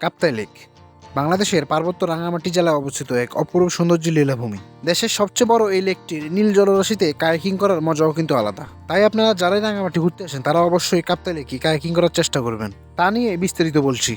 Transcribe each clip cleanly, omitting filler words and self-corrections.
Kaptai lake বাংলাদেশের পার্বত্য রাঙ্গামাটি জেলায় অবস্থিত এক অপূর্ব সৌন্দর্য লীলাভূমি। দেশের সবচেয়ে বড় এই লেকটির নীল জলরাশিতে কায়াকিং করার মজাও কিন্তু আলাদা। তাই আপনারা যারাই রাঙ্গামাটি ঘুরতে আসেন তারা অবশ্যই কাপ্তাই লেকে কায়াকিং করার চেষ্টা করবেন। তা নিয়ে বিস্তারিত বলছি।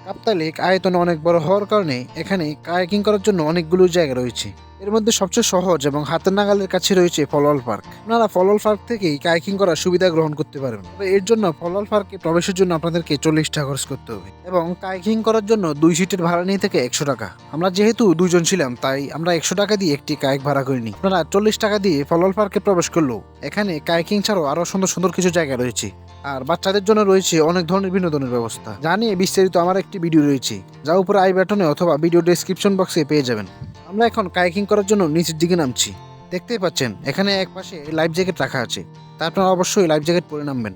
কাপ্তাই লেক আয়তনে অনেক বড় হওয়ার কারণে এখানে কায়াকিং করার জন্য অনেকগুলো জায়গা রয়েছে। এর মধ্যে সবচেয়ে সহজ এবং হাতের নাগালের কাছে রয়েছে ফলওয়াল পার্ক। আপনারা ফলওয়াল পার্ক থেকেই কায়াকিং করার সুবিধা গ্রহণ করতে পারবেন। তবে এর জন্য ফলওয়াল পার্কে প্রবেশের জন্য আপনাদেরকে 40 টাকা খরচ করতে হবে এবং কায়াকিং করার জন্য 2 সিটের ভাড়া নিয়ে থেকে 100 টাকা। আমরা যেহেতু 2 জন ছিলাম তাই আমরা 100 টাকা দিয়ে একটি কায়াক ভাড়া করিনি। আপনারা 40 টাকা দিয়ে ফলওয়াল পার্কে প্রবেশ করলেও এখানে কায়াকিং ছাড়াও আরো সুন্দর সুন্দর কিছু জায়গা রয়েছে। আর বাচ্চাদের জন্য রয়েছে অনেক ধরনের বিনোদনের ব্যবস্থা, যা নিয়ে বিস্তারিত আমার একটি ভিডিও রয়েছে, যা উপরে আই বাটনে অথবা ভিডিও ডেসক্রিপশন বক্সে পেয়ে যাবেন। আমরা এখন কায়াকিং করার জন্য নিচের দিকে নামছি। দেখতেই পাচ্ছেন এখানে এক পাশে লাইফ জ্যাকেট রাখা আছে, তা আপনারা অবশ্যই লাইফ জ্যাকেট পরে নামবেন।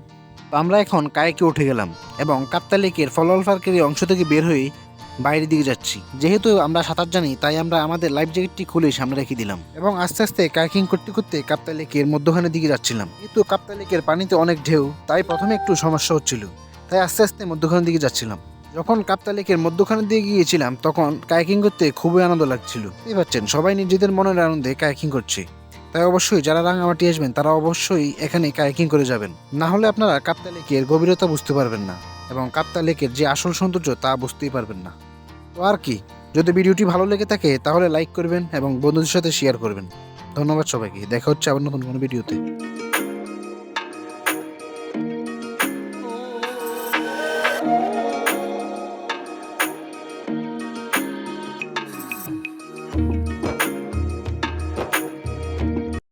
তো আমরা এখন কায়াকে উঠে গেলাম এবং কাপ্তাই লেকের ফলওয়াল পার্কের এই অংশ থেকে বের হয়ে বাইরের দিকে যাচ্ছি। যেহেতু আমরা সাঁতার জানি তাই আমরা আমাদের লাইফ জ্যাকেটটি খুলে সামনে রেখে দিলাম এবং আস্তে আস্তে কায়াকিং করতে করতে কাপ্তাই লেকের মধ্যখানের দিকে যাচ্ছিলাম। কিন্তু কাপ্তাই লেকের পানিতে অনেক ঢেউ, তাই প্রথমে একটু সমস্যা হচ্ছিল, তাই আস্তে আস্তে মধ্যখানের দিকে যাচ্ছিলাম। যখন কাপ্তাই লেকের মধ্যখানের দিকে গিয়েছিলাম তখন কায়াকিং করতে খুবই আনন্দ লাগছিল। বুঝতে পারছেন, সবাই নিজেদের মনের আনন্দে কায়াকিং করছে। তাই অবশ্যই যারা রাঙ্গামাটি আসবেন তারা অবশ্যই এখানে কায়াকিং করে যাবেন, না হলে আপনারা কাপ্তাই লেকের গভীরতা বুঝতে পারবেন না এবং কাপ্তাই লেকের যে আসল সৌন্দর্য তা বুঝতেই পারবেন না। তো আর কি, যদি ভিডিওটি ভালো লেগে থাকে তাহলে লাইক করবেন এবং বন্ধুদের সাথে শেয়ার করবেন। ধন্যবাদ সবাইকে, দেখা হচ্ছে আবার নতুন কোনো ভিডিওতে।